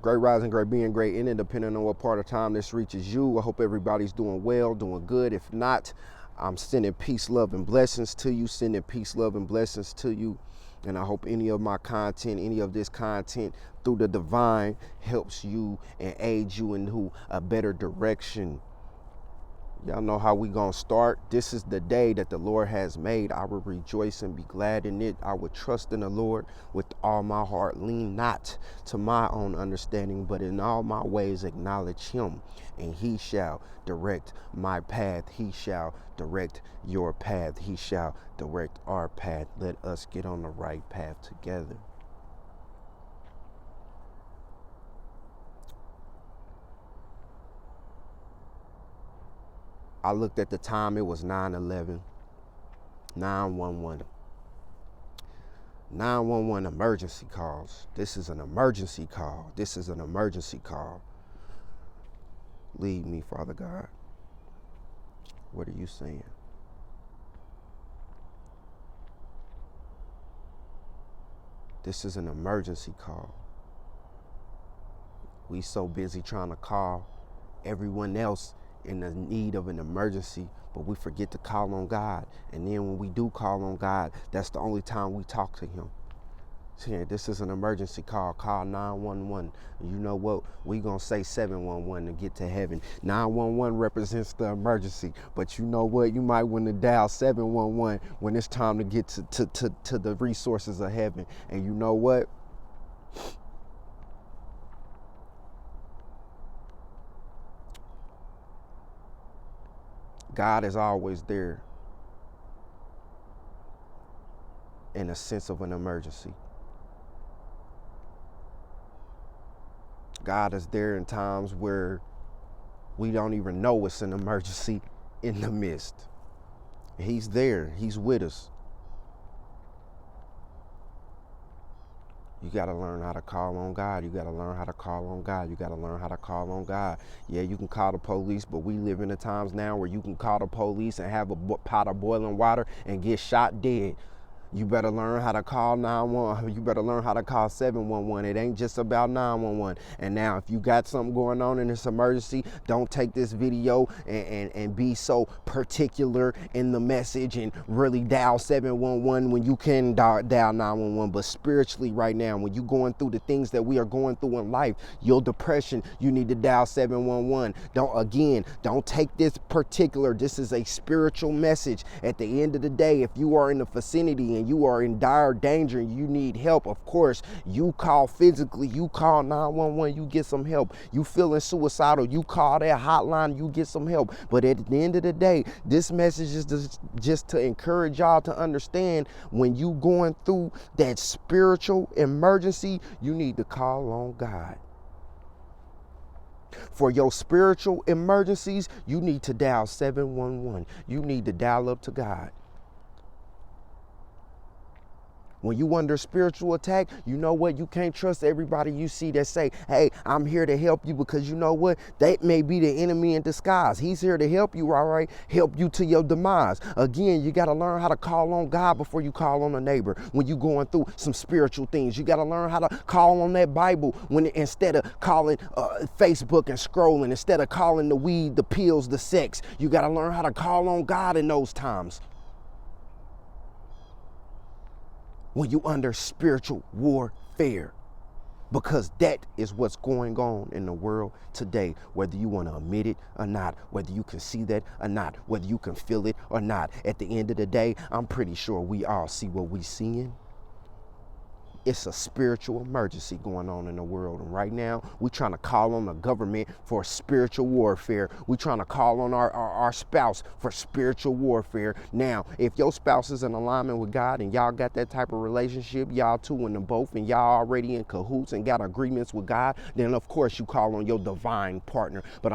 Great rising, great being, great ending, depending on what part of time this reaches you. I hope everybody's doing well, doing good. If not, I'm sending peace, love, and blessings to you. Sending peace, love, and blessings to you. And I hope any of my content, any of this content through the divine helps you and aids you into a better direction. Y'all know how we gonna start. This is the day that the Lord has made. I will rejoice and be glad in it. I will trust in the Lord with all my heart. Lean not to my own understanding, but in all my ways acknowledge him, and he shall direct my path. He shall direct your path. He shall direct our path. Let us get on the right path together. I looked at the time, it was 9/11, 911. 911 emergency calls. This is an emergency call. This is an emergency call. Lead me, Father God. What are you saying? This is an emergency call. We so busy trying to call everyone else in the need of an emergency, but we forget to call on God. And then when we do call on God, that's the only time we talk to him. So this is an emergency call. Call 911. You know what? We gonna say 711 to get to heaven. 911 represents the emergency, but you know what? You might want to dial 711 when it's time to get to the resources of heaven. And you know what? God is always there in a sense of an emergency. God is there in times where we don't even know it's an emergency in the midst. He's there. He's with us. You got to learn how to call on God. You got to learn how to call on God. You got to learn how to call on God. Yeah, you can call the police, but we live in the times now where you can call the police and have a pot of boiling water and get shot dead. You better learn how to call 911. You better learn how to call 711. It ain't just about 911. And now, if you got something going on in this emergency, don't take this video and be so particular in the message and really dial 711 when you can dial 911. But spiritually right now, when you're going through the things that we are going through in life, your depression, you need to dial 711. Don't take this particular. This is a spiritual message. At the end of the day, if you are in the vicinity and you are in dire danger and you need help, of course, you call physically, you call 911, you get some help. You feeling suicidal, you call that hotline, you get some help. But at the end of the day, this message is just to encourage y'all to understand when you going through that spiritual emergency, you need to call on God. For your spiritual emergencies, you need to dial 711. You need to dial up to God. When you under spiritual attack, you know what? You can't trust everybody you see that say, hey, I'm here to help you, because you know what? They may be the enemy in disguise. He's here to help you, all right? Help you to your demise. Again, you got to learn how to call on God before you call on a neighbor. When you going through some spiritual things, you got to learn how to call on that Bible instead of calling Facebook and scrolling, instead of calling the weed, the pills, the sex. You got to learn how to call on God in those times. When you under spiritual warfare, because that is what's going on in the world today, whether you want to admit it or not, whether you can see that or not, whether you can feel it or not. At the end of the day, I'm pretty sure we all see what we seeing. It's a spiritual emergency going on in the world. And right now, we're trying to call on the government for spiritual warfare. We're trying to call on our spouse for spiritual warfare. Now, if your spouse is in alignment with God and y'all got that type of relationship, y'all two in them both, and y'all already in cahoots and got agreements with God, then of course you call on your divine partner. But